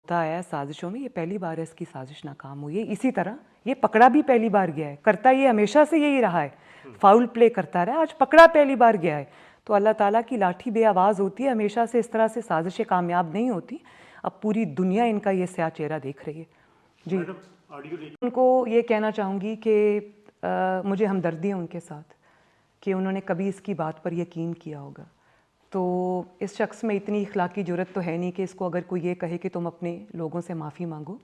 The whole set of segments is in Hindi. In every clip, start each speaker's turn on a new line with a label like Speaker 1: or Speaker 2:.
Speaker 1: होता आया साजिशों में, ये पहली बार है इसकी साजिश नाकाम हुई है। इसी तरह ये पकड़ा भी पहली बार गया है, करता ये हमेशा से यही रहा है, फाउल प्ले करता रहा, आज पकड़ा पहली बार गया है। तो अल्लाह ताला की लाठी बेआवाज़ होती है, हमेशा से इस तरह से साजिशें कामयाब नहीं होती। अब पूरी दुनिया इनका ये स्या चेहरा देख रही है। जी, उनको ये कहना चाहूँगी कि मुझे हमदर्दी है उनके साथ कि उन्होंने कभी इसकी बात पर यकीन किया होगा। तो इस शख्स में इतनी इखलाकी जुर्रत तो है नहीं कि इसको अगर कोई ये कहे कि तुम अपने लोगों से माफ़ी मांगो।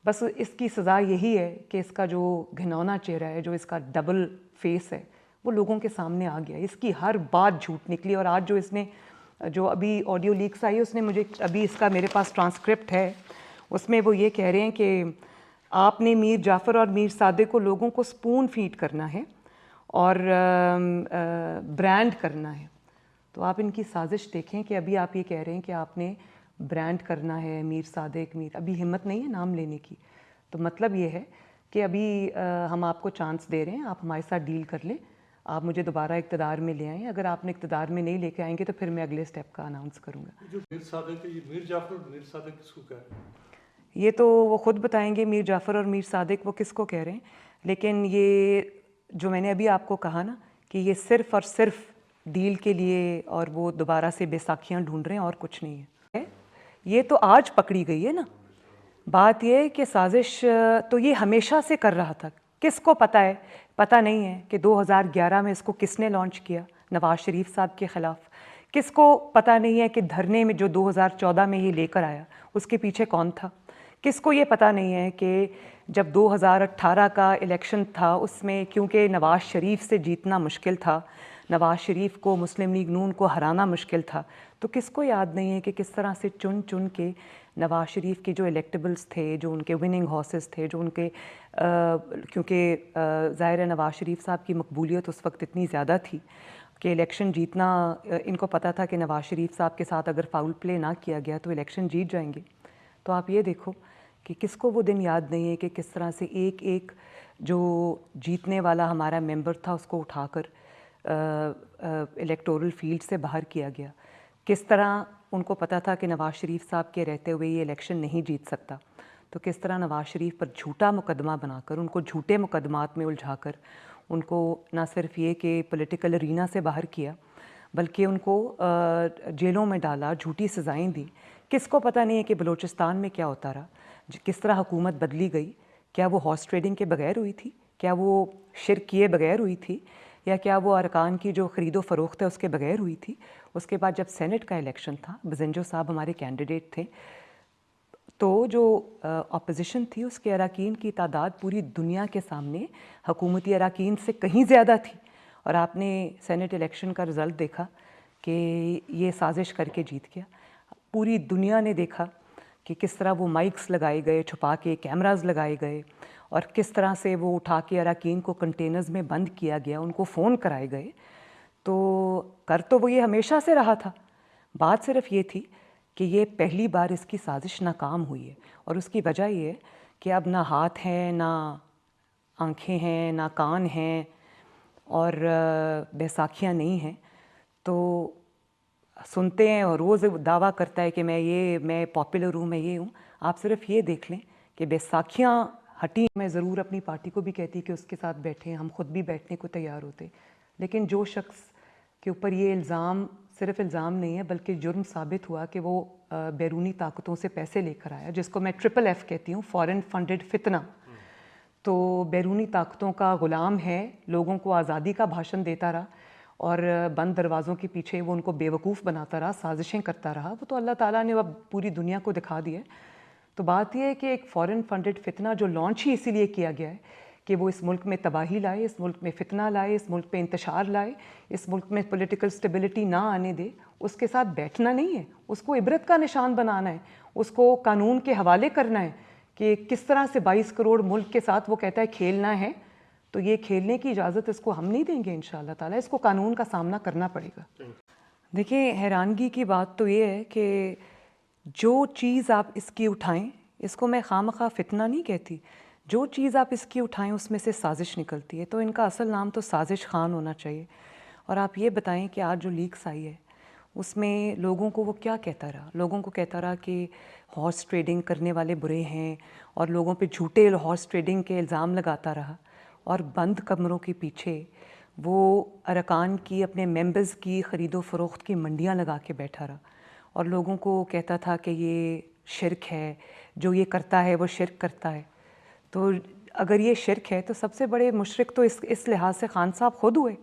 Speaker 1: बस इसकी सज़ा यही है कि इसका जो घिनौना चेहरा है, जो इसका डबल फेस है, वो लोगों के सामने आ गया। इसकी हर बात झूठ निकली। और आज जो इसने जो अभी ऑडियो लीक्स आई है, उसने मुझे अभी इसका मेरे पास ट्रांसक्रिप्ट है, उसमें वो ये कह रहे हैं कि आपने मीर जाफ़र और मीर सादिक को लोगों को स्पून फीड करना है और ब्रांड करना है। तो आप इनकी साजिश देखें कि अभी आप ये कह रहे हैं कि आपने ब्रांड करना है मीर सादिक, मीर, अभी हिम्मत नहीं है नाम लेने की। तो मतलब ये है कि अभी हम आपको चांस दे रहे हैं, आप हमारे साथ डील कर लें, आप मुझे दोबारा इक़्तिदार में ले आएँ। अगर आपने इक़्तिदार में नहीं लेके आएंगे तो फिर मैं अगले स्टेप का अनाउंस करूँगा।
Speaker 2: जो मीर सादिक है, ये मीर जाफ़र और मीर सादिक किसको कह रहे हैं?
Speaker 1: ये तो वो ख़ुद बताएंगे मीर जाफ़र और मीर सादिक वो किसको कह रहे हैं। लेकिन ये जो मैंने अभी आपको कहा ना कि ये सिर्फ़ और सिर्फ डील के लिए और वो दोबारा से बैसाखियाँ ढूंढ रहे हैं और कुछ नहीं है। ये तो आज पकड़ी गई है ना। बात ये है कि साजिश तो ये हमेशा से कर रहा था। किसको पता है? पता नहीं है कि 2011 में इसको किसने लॉन्च किया, नवाज शरीफ साहब के ख़िलाफ़। किसको पता नहीं है कि धरने में जो 2014 में ये लेकर आया उसके पीछे कौन था। किसको ये पता नहीं है कि जब 2018 का इलेक्शन था उसमें क्योंकि नवाज शरीफ से जीतना मुश्किल था, नवाज शरीफ को, मुस्लिम लीग नून को हराना मुश्किल था, तो किसको याद नहीं है कि किस तरह से चुन चुन के नवाज शरीफ के जो इलेक्टेबल्स थे, जो उनके विनिंग हॉर्सेस थे, जो उनके क्योंकि ज़ाहिर है नवाज शरीफ साहब की मकबूलियत उस वक्त इतनी ज़्यादा थी कि इलेक्शन जीतना, इनको पता था कि नवाज शरीफ साहब के साथ अगर फाउल प्ले ना किया गया तो इलेक्शन जीत जाएंगे। तो आप ये देखो कि किसको वो दिन याद नहीं है कि किस तरह से एक एक जो जीतने वाला हमारा मेंबर था उसको उठाकर इलेक्टोरल फील्ड से बाहर किया गया। किस तरह उनको पता था कि नवाज शरीफ साहब के रहते हुए ये इलेक्शन नहीं जीत सकता, तो किस तरह नवाज शरीफ पर झूठा मुकदमा बनाकर, उनको झूठे मुकदमात में उलझाकर, उनको ना सिर्फ ये कि पॉलिटिकल अरीना से बाहर किया बल्कि उनको जेलों में डाला, झूठी सज़ाएं दी। किसको पता नहीं है कि बलूचिस्तान में क्या होता रहा, किस तरह हुकूमत बदली गई। क्या वो हॉर्स ट्रेडिंग के बगैर हुई थी? क्या वो शिरक किए बगैर हुई थी? या क्या वो अरकान की जो ख़रीदो फ़रोख्त है उसके बगैर हुई थी? उसके बाद जब सेनेट का इलेक्शन था, बज़ंजो साहब हमारे कैंडिडेट थे, तो जो अपोजिशन थी उसके अरकान की तादाद पूरी दुनिया के सामने हुकूमती अरकान से कहीं ज़्यादा थी। और आपने सेनेट इलेक्शन का रिज़ल्ट देखा कि ये साजिश करके जीत गया। पूरी दुनिया ने देखा कि किस तरह वो माइक्स लगाए गए, छुपा के कैमरास लगाए गए, और किस तरह से वो उठा के अरकान को कंटेनर्स में बंद किया गया, उनको फ़ोन कराए गए। तो कर तो वो ये हमेशा से रहा था। बात सिर्फ ये थी कि ये पहली बार इसकी साजिश नाकाम हुई है। और उसकी वजह ये है कि अब ना हाथ हैं, ना आँखें हैं, ना कान हैं, और बैसाखियाँ नहीं हैं। तो सुनते हैं और रोज़ दावा करता है कि मैं पॉपुलर हूँ, मैं ये हूँ। आप सिर्फ ये देख लें कि बैसाखियाँ हटी। मैं ज़रूर अपनी पार्टी को भी कहती कि उसके साथ बैठें, हम खुद भी बैठने को तैयार होते। लेकिन जो शख्स के ऊपर ये इल्ज़ाम सिर्फ इल्ज़ाम नहीं है बल्कि जुर्म साबित हुआ कि वो बैरूनी ताकतों से पैसे लेकर आया, जिसको मैं ट्रिपल एफ कहती हूँ, फॉरेन फंडेड फितना। तो बैरूनी ताकतों का ग़ुलाम है, लोगों को आज़ादी का भाषण देता रहा और बंद दरवाज़ों के पीछे वो उनको बेवकूफ़ बनाता रहा, साजिशें करता रहा। वो तो अल्लाह ताला ने अब पूरी दुनिया को दिखा दिया। तो बात यह है कि एक फॉरेन फंडेड फितना जो लॉन्च ही इसीलिए किया गया है कि वो इस मुल्क में तबाही लाए, इस मुल्क में फितना लाए, इस मुल्क में इंतशार लाए, इस मुल्क में पॉलिटिकल स्टेबिलिटी ना आने दे, उसके साथ बैठना नहीं है, उसको इबरत का निशान बनाना है, उसको कानून के हवाले करना है कि किस तरह से 22 करोड़ मुल्क के साथ वो कहता है खेलना है। तो ये खेलने की इजाज़त इसको हम नहीं देंगे इंशाअल्लाह ताला, इसको कानून का सामना करना पड़ेगा। देखिए, हैरानगी की बात तो ये है कि जो चीज़ आप इसकी उठाएं, इसको मैं खामखा फितना नहीं कहती, जो चीज़ आप इसकी उठाएं उसमें से साजिश निकलती है। तो इनका असल नाम तो साजिश खान होना चाहिए। और आप ये बताएं कि आज जो लीक्स आई है उसमें लोगों को वो क्या कहता रहा? लोगों को कहता रहा कि हॉर्स ट्रेडिंग करने वाले बुरे हैं और लोगों पे झूठे हॉर्स ट्रेडिंग के इल्ज़ाम लगाता रहा और बंद कमरों के पीछे वो अरकान की, अपने मेंबर्स की ख़रीदो फ़रोख्त की मंडियां लगा के बैठा रहा और लोगों को कहता था कि ये शिर्क है, जो ये करता है वो शिर्क करता है। तो अगर ये शिर्क है तो सबसे बड़े मुशरिक तो इस लिहाज से खान साहब खुद हुए